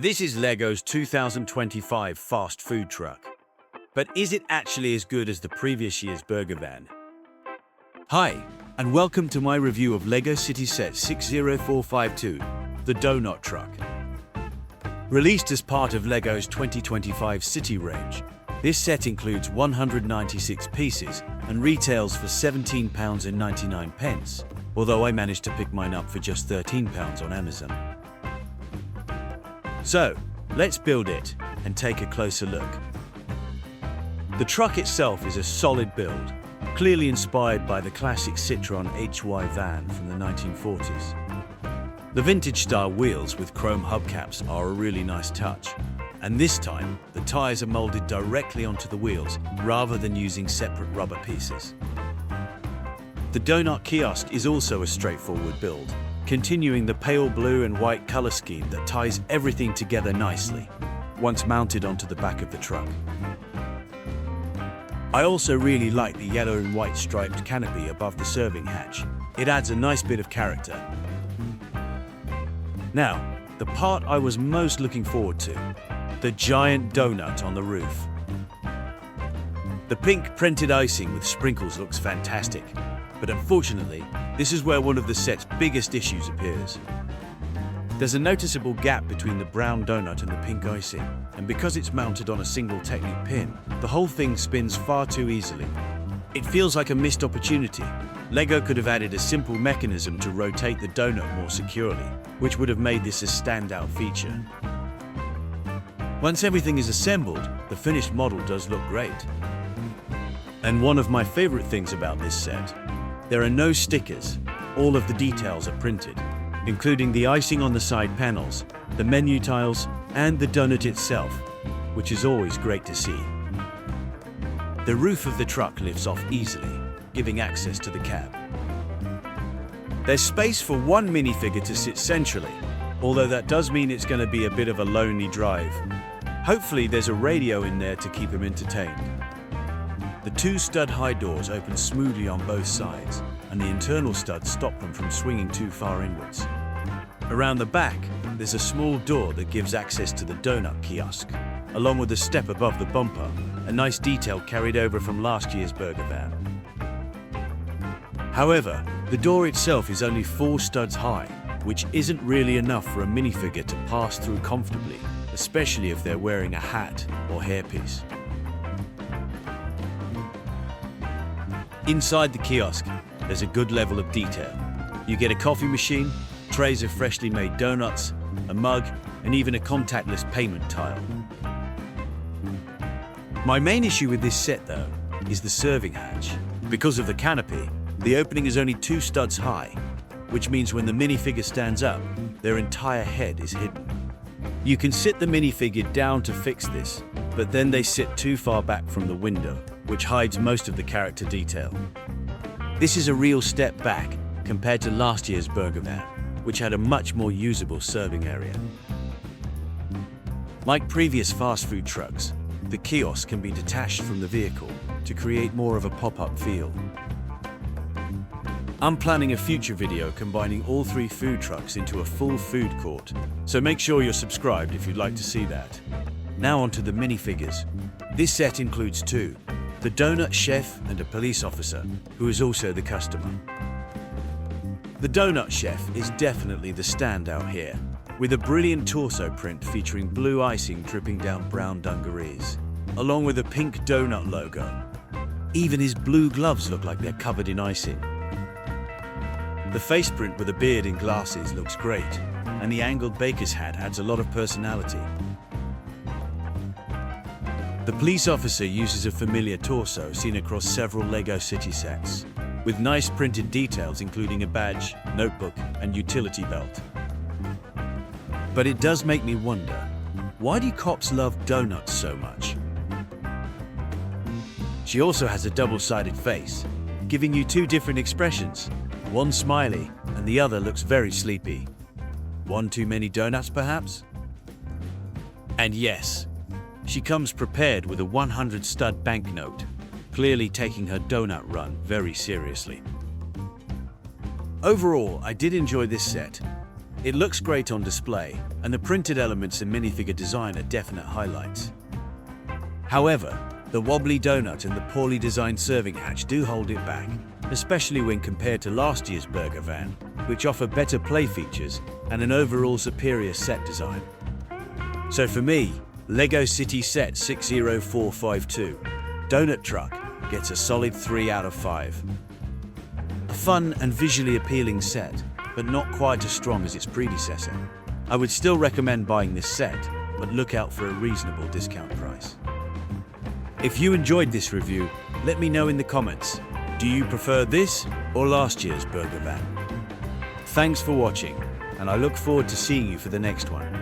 This is LEGO's 2025 fast food truck. But is it actually as good as the previous year's burger van? Hi, and welcome to my review of LEGO City Set 60452, the Doughnut Truck. Released as part of LEGO's 2025 City range, this set includes 196 pieces and retails for £17.99, although I managed to pick mine up for just £13 on Amazon. So, let's build it and take a closer look. The truck itself is a solid build, clearly inspired by the classic Citroën HY van from the 1940s. The vintage-style wheels with chrome hubcaps are a really nice touch, and this time the tyres are moulded directly onto the wheels rather than using separate rubber pieces. The donut kiosk is also a straightforward build, continuing the pale blue and white colour scheme that ties everything together nicely, once mounted onto the back of the truck. I also really like the yellow and white striped canopy above the serving hatch. It adds a nice bit of character. Now, the part I was most looking forward to, the giant donut on the roof. The pink printed icing with sprinkles looks fantastic, but unfortunately, this is where one of the set's biggest issues appears. There's a noticeable gap between the brown donut and the pink icing, and because it's mounted on a single Technic pin, the whole thing spins far too easily. It feels like a missed opportunity. LEGO could have added a simple mechanism to rotate the donut more securely, which would have made this a standout feature. Once everything is assembled, the finished model does look great. And one of my favorite things about this set, there are no stickers. All of the details are printed, including the icing on the side panels, the menu tiles, and the donut itself, which is always great to see. The roof of the truck lifts off easily, giving access to the cab. There's space for one minifigure to sit centrally, although that does mean it's going to be a bit of a lonely drive. Hopefully there's a radio in there to keep him entertained. The two stud-high doors open smoothly on both sides, and the internal studs stop them from swinging too far inwards. Around the back, there's a small door that gives access to the donut kiosk, along with a step above the bumper, a nice detail carried over from last year's burger van. However, the door itself is only 4 studs high, which isn't really enough for a minifigure to pass through comfortably, especially if they're wearing a hat or hairpiece. Inside the kiosk, there's a good level of detail. You get a coffee machine, trays of freshly made donuts, a mug, and even a contactless payment tile. My main issue with this set, though, is the serving hatch. Because of the canopy, the opening is only 2 studs high, which means when the minifigure stands up, their entire head is hidden. You can sit the minifigure down to fix this, but then they sit too far back from the window, which hides most of the character detail. This is a real step back compared to last year's burger van, which had a much more usable serving area. Like previous fast food trucks, the kiosk can be detached from the vehicle to create more of a pop-up feel. I'm planning a future video combining all 3 food trucks into a full food court, so make sure you're subscribed if you'd like to see that. Now onto the minifigures. This set includes 2, the donut chef and a police officer, who is also the customer. The donut chef is definitely the standout here, with a brilliant torso print featuring blue icing dripping down brown dungarees, along with a pink donut logo. Even his blue gloves look like they're covered in icing. The face print with a beard and glasses looks great, and the angled baker's hat adds a lot of personality. The police officer uses a familiar torso seen across several LEGO City sets, with nice printed details including a badge, notebook, and utility belt. But it does make me wonder, why do cops love donuts so much? She also has a double-sided face, giving you 2 different expressions. One smiley, and the other looks very sleepy. One too many donuts, perhaps? And yes, she comes prepared with a 100 stud banknote, clearly taking her donut run very seriously. Overall, I did enjoy this set. It looks great on display, and the printed elements and minifigure design are definite highlights. However, the wobbly donut and the poorly designed serving hatch do hold it back, especially when compared to last year's burger van, which offer better play features and an overall superior set design. So for me, LEGO City Set 60452 Doughnut Truck gets a solid 3 out of 5. A fun and visually appealing set, but not quite as strong as its predecessor. I would still recommend buying this set, but look out for a reasonable discount price. If you enjoyed this review, let me know in the comments. Do you prefer this or last year's burger van? Thanks for watching, and I look forward to seeing you for the next one.